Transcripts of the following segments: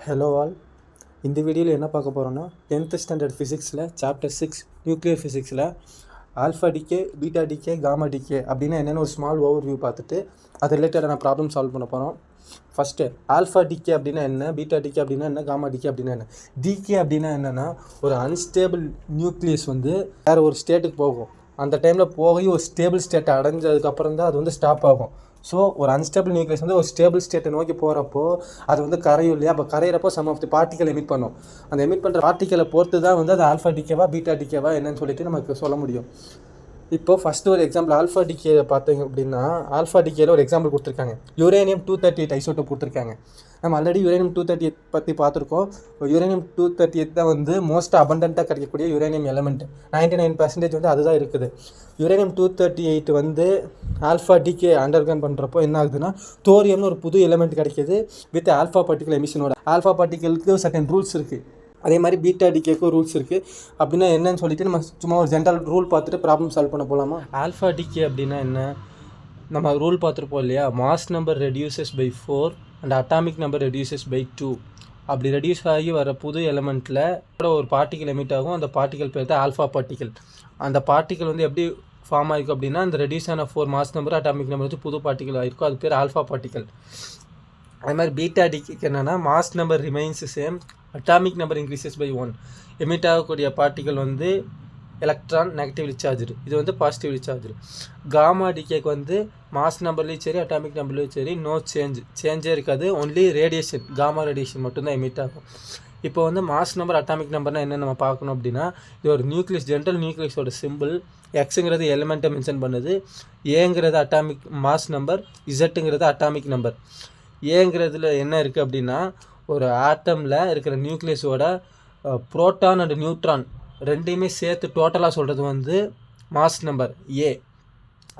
Hello all. இந்த வீடியோவில் என்ன பார்க்க போகிறோன்னா 10th ஸ்டாண்டர்ட் ஃபிசிக்ஸில் சாப்டர் 6 நியூக்ளியர் ஃபிசிக்ஸில் alpha decay, beta decay, gamma decay அப்படின்னா என்னென்னு ஒரு ஸ்மால் ஓவர் வியூ பார்த்துட்டு அது ரிலேட்டடான ப்ராப்ளம் சால்வ் பண்ண போகிறோம். ஃபஸ்ட்டு ஆல்ஃபா டிகே அப்படின்னா என்ன, பீட்டா டிகே அப்படின்னா என்ன, காமா டிகே அப்படின்னா என்ன. டிகே அப்படின்னா என்னென்னா ஒரு அன்ஸ்டேபிள் நியூக்ளியஸ் வந்து வேறு ஒரு ஸ்டேட்டுக்கு போகும். அந்த டைமில் போய் ஒரு ஸ்டேபிள் ஸ்டேட்டை அடைஞ்சதுக்கப்புறம் தான் அது வந்து ஸ்டாப் ஆகும். ஸோ ஒரு அன்ஸ்டேபிள் நியூக்ளியஸ் வந்து ஒரு ஸ்டேபிள் ஸ்டேட்டை நோக்கி போகிறப்போ அது வந்து கரையும் இல்லையா. அப்போ கரையிறப்போ some of the particle emit பண்ணும். அந்த எமிட் பண்ணுற பார்ட்டிக்கலை பொறுத்து தான் வந்து அது ஆல்ஃபா டிகேவா பீட்டா டிகேவா என்னன்னு சொல்லிட்டு நமக்கு சொல்ல முடியும். இப்போது ஃபஸ்ட்டு ஒரு எக்ஸாம்பிள் ஆல்ஃபா டிகே பார்த்தீங்க அப்படின்னா, ஆல்ஃபா டிகேல ஒரு எக்ஸாம்பிள் கொடுத்துருக்காங்க. யுரேனியம் 238 ஐசோட்டோப் கொடுத்துருக்காங்க. நம்ம ஆல்ரெடி யுரேனியம் 238 பற்றி பார்த்துருக்கோம். யுரேனியம் 238 தான் வந்து மோஸ்ட் அபண்டண்ட்டாக கிடைக்கக்கூடிய யுரேனியம் எலமெண்ட். 99% வந்து அதுதான் இருக்குது. யுரேனியம் 238 வந்து ஆல்ஃபா டிகே அண்டர்கன் பண்ணுறப்போ என்ன ஆகுதுன்னா, தோரியம்னு ஒரு புது எலமெண்ட் கிடைக்கிது வித் ஆல்ஃபா பார்ட்டிக்கல் எமிஷனோட. ஆல்ஃபா பார்ட்டிக்கலுக்கு சர்டன் ரூல்ஸ் இருக்குது. அதே மாதிரி பீட்டா டிகேக்கும் ரூல்ஸ் இருக்குது. அப்படின்னா என்னன்னு சொல்லிட்டு நம்ம சும்மா ஒரு ஜென்ரல் ரூல் பார்த்துட்டு ப்ராப்ளம் சால்வ் பண்ண போகலாமா. ஆல்ஃபா டிகே அப்படின்னா என்ன, நம்ம ரூல் பார்த்துருப்போம் இல்லையா. Mass number reduces by 4 and atomic number reduces by 2. அப்படி ரெடியூஸ் ஆகி வர புது எலமெண்ட்டில் ஒரு பார்ட்டிக்கல் எமிட் ஆகும். அந்த பார்ட்டிக்கல் பேர் தான் ஆல்ஃபா பார்ட்டிக்கல். அந்த பார்ட்டிக்கல் வந்து எப்படி ஃபார்ம் ஆகிருக்கும் அப்படின்னா, அந்த ரெடியூஸ் ஆன 4 மாஸ் நம்பர் அட்டாமிக் நம்பர் வச்சு புது பார்ட்டிக்கல் ஆகிருக்கும். அது பேர் ஆல்ஃபா பார்ட்டிக்கல். அது மாதிரி பீட்டா டிகேக்கு என்னென்னா, mass number remains same, atomic number increases by 1. Emit ஆகக்கூடிய பார்ட்டிக்கல் வந்து எலக்ட்ரான் நெகட்டிவ்லி சார்ஜு, இது வந்து பாசிட்டிவ்லி சார்ஜு. காமா டிகேக்கு வந்து மாஸ் நம்பர்லேயும் சரி அட்டாமிக் நம்பர்லேயும் சரி நோ சேஞ்சே இருக்காது. ஒன்லி ரேடியேஷன், காமா ரேடியேஷன் மட்டும்தான் எமிட் ஆகும். இப்போ வந்து மாஸ் நம்பர் அட்டாமிக் நம்பர்னால் என்ன நம்ம பார்க்கணும் அப்படின்னா, இது ஒரு நியூக்ளியஸ், ஜென்ரல் நியூக்ளியஸோட சிம்பிள். எக்ஸுங்கிறது எலிமெண்ட்டை மென்ஷன் பண்ணுது, ஏங்கிறது அட்டாமிக் மாஸ் நம்பர், இசட்டுங்கிறது அட்டாமிக் நம்பர். ஏங்கிறதுல என்ன இருக்குது அப்படின்னா, ஒரு ஆட்டமில் இருக்கிற நியூக்ளியஸோட புரோட்டான் அண்ட் நியூட்ரான் ரெண்டையுமே சேர்த்து டோட்டலாக சொல்கிறது வந்து மாஸ் நம்பர் ஏ.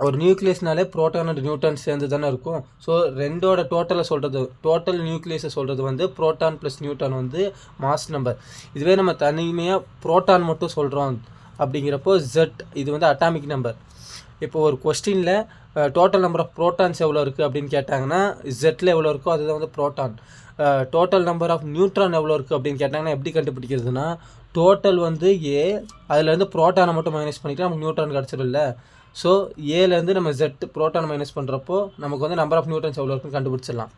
ஒரு நியூக்ளியஸ்னாலே புரோட்டான் அண்ட் நியூட்ரான் சேர்ந்து தானே இருக்கும். ஸோ ரெண்டோட டோட்டலை சொல்கிறது, டோட்டல் நியூக்ளியஸை சொல்கிறது வந்து புரோட்டான் ப்ளஸ் நியூட்ரான் வந்து மாஸ் நம்பர். இதுவே நம்ம தனிமையாக புரோட்டான் மட்டும் சொல்கிறோம் அப்படிங்கிறப்போ ஜெட், இது வந்து அட்டாமிக் நம்பர். இப்போ ஒரு கொஸ்டினில் டோட்டல் நம்பர் ஆஃப் ப்ரோட்டான்ஸ் எவ்வளோ இருக்குது அப்படின்னு கேட்டாங்கன்னா, ஜெட்டில் எவ்வளோ இருக்கோ அதுதான் வந்து proton. Total number of neutron எவ்வளோ இருக்குது அப்படின்னு கேட்டாங்கன்னா எப்படி கண்டுபிடிக்கிறதுனா, டோட்டல் வந்து ஏ, அதுலேருந்து ப்ரோட்டானை மட்டும் மைனஸ் பண்ணிவிட்டு நமக்கு நியூட்ரான் கிடச்சிடும்ல. ஸோ ஏலேருந்து நம்ம ஜெட் ப்ரோட்டான் மைனஸ் பண்ணுறப்போ நமக்கு வந்து நம்பர் ஆஃப் நியூட்ரான்ஸ் எவ்வளோ இருக்குன்னு கண்டுபிடிச்சிடலாம்.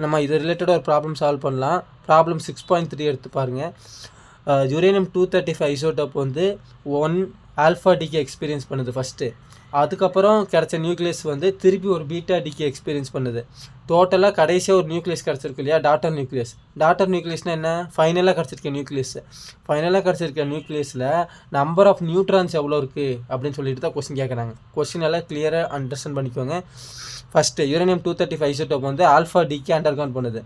நம்ம இது ரிலேட்டடாக ஒரு ப்ராப்ளம் சால்வ் பண்ணலாம். ப்ராப்ளம் 6.3 எடுத்து பாருங்கள். யுரேனியம் 235 ஐசோட்டோப் வந்து 1 ஆல்ஃபா டிகே எக்ஸ்பீரியன்ஸ் பண்ணுது ஃபஸ்ட்டு. அதுக்கப்புறம் கிடச்ச நியூக்ளியஸ் வந்து திருப்பி ஒரு பீட்டா டிகே எக்ஸ்பீரியன்ஸ் பண்ணுது. டோட்டலாக கடைசியாக ஒரு நியூக்ளியஸ் கிடச்சிருக்கு இல்லையா, டாட்டர் நியூக்ளியஸ். டாட்டர் நியூக்ளியஸ்னால் என்ன, ஃபைனலாக கிடச்சிருக்க நியூக்ளியஸ். ஃபைனலாக கிடச்சிருக்க நியூக்ளியஸில் நம்பர் ஆஃப் நியூட்ரான்ஸ் எவ்வளோ இருக்குது அப்படின்னு சொல்லிட்டு தான் கொஸ்டின் கேட்குறாங்க. கொஸ்டின் எல்லாம் கிளியராக அண்டர்ஸ்டாண்ட் பண்ணிக்கோங்க. ஃபஸ்ட்டு யுரேனியம் 235 ஐசோட்டோப் வந்து ஆல்ஃபா டிகே அண்டர்கான் பண்ணுது.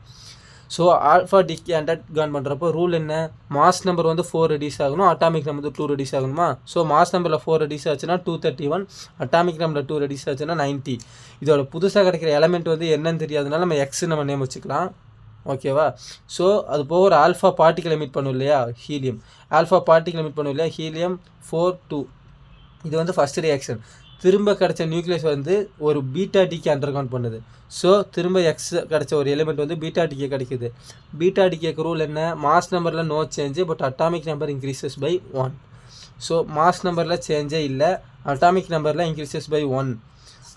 ஸோ ஆல்ஃபா டிகே அண்டர்கான் பண்ணுறப்போ ரூல் என்ன, மாஸ் நம்பர் வந்து 4 ரெடியூஸ் ஆகணும், அட்டாமிக் நம்பர் வந்து 2 ரெடியூஸ் ஆகணுமா. ஸோ மாஸ் நம்பரில் 4 ரெடியூஸ் ஆச்சுன்னா 231, அட்டாமிக் நம்பரில் 2 ரெடியூஸ் ஆச்சுன்னா 90. இதோட புதுசாக கிடைக்கிற எலமெண்ட் வந்து என்னன்னு தெரியாதனால நம்ம எக்ஸ் நம்ம நேம் வச்சுக்கலாம், ஓகேவா. ஸோ அது போக ஒரு ஆல்ஃபா பார்ட்டிக்கல் எமிட் பண்ணும் இல்லையா, ஹீலியம். ஆல்ஃபா பார்ட்டிக்கல் எமிட் பண்ணும் இல்லையா, ஹீலியம் 4-2. இது வந்து ஃபஸ்ட் ரியாக்ஷன். திரும்ப கிடச்ச நியூக்ளியஸ் வந்து ஒரு பீட்டா டிகே அண்டர்கான் பண்ணுது. ஸோ திரும்ப எக்ஸ் கிடச்ச ஒரு எலிமெண்ட் வந்து பீட்டா டிகே கிடைக்குது. பீட்டா டிகேக்கு ரூல் என்ன, மாஸ் நம்பரில் no change but atomic number increases by 1. So mass நம்பரில் சேஞ்சே இல்லை, அட்டாமிக் நம்பரில் இன்க்ரீசஸ் பை 1.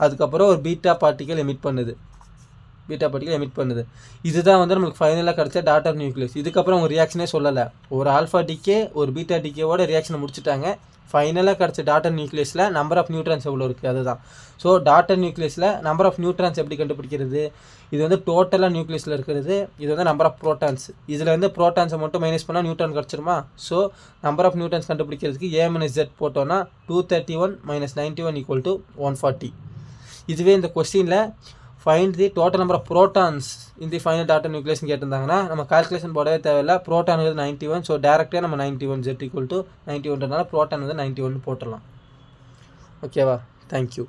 அதுக்கப்புறம் ஒரு பீட்டா பார்ட்டிக்கல் எமிட் பண்ணுது, இதுதான் வந்து நம்மளுக்கு ஃபைனலாக கிடச்ச டாட்டர் நியூக்ளியஸ். இதுக்கப்புறம் ஒரு ரியாக்ஷனே சொல்லலை. ஒரு ஆல்ஃபா டிகே ஒரு பீட்டா டிகேவோட ரியாக்ஷனை முடிச்சுட்டாங்க. ஃபைனலாக கிடச்ச டாட்டர் நியூக்ளியஸில் நம்பர் ஆஃப் நியூட்ரான்ஸ் எவ்வளோ இருக்குது அதுதான். ஸோ டாட்டர் நியூக்ளியஸில் நம்பர் ஆஃப் நியூட்ரான்ஸ் எப்படி கண்டுபிடிக்கிறது, இது வந்து டோட்டலாக நியூக்ளியஸில் இருக்கிறது, இது வந்து நம்பர் ஆஃப் ப்ரோட்டான்ஸ். இதில் வந்து ப்ரோட்டான்ஸை மட்டும் மைனஸ் பண்ணால் நியூட்ரான் கிடச்சிருமா. ஸோ நம்பர் ஆஃப் நியூட்ரான்ஸ் கண்டுபிடிக்கிறதுக்கு A - Z போட்டோன்னா 231 - 91 = 140. இதுவே இந்த கொஸ்டினில் find the total number of protons இந்த ஃபைனல் டாட்டர் நியூக்ளியஸ்னு கேட்டிருந்தாங்கன்னா நம்ம கால்குலேஷன் போடவே தேவையில்லை. ப்ரோட்டான் வந்து 91. ஸோ டேரெக்டாக நம்ம 91 Z = 91னால ப்ரோட்டான் வந்து 91 போட்டுடலாம், ஓகேவா. தேங்க்யூ.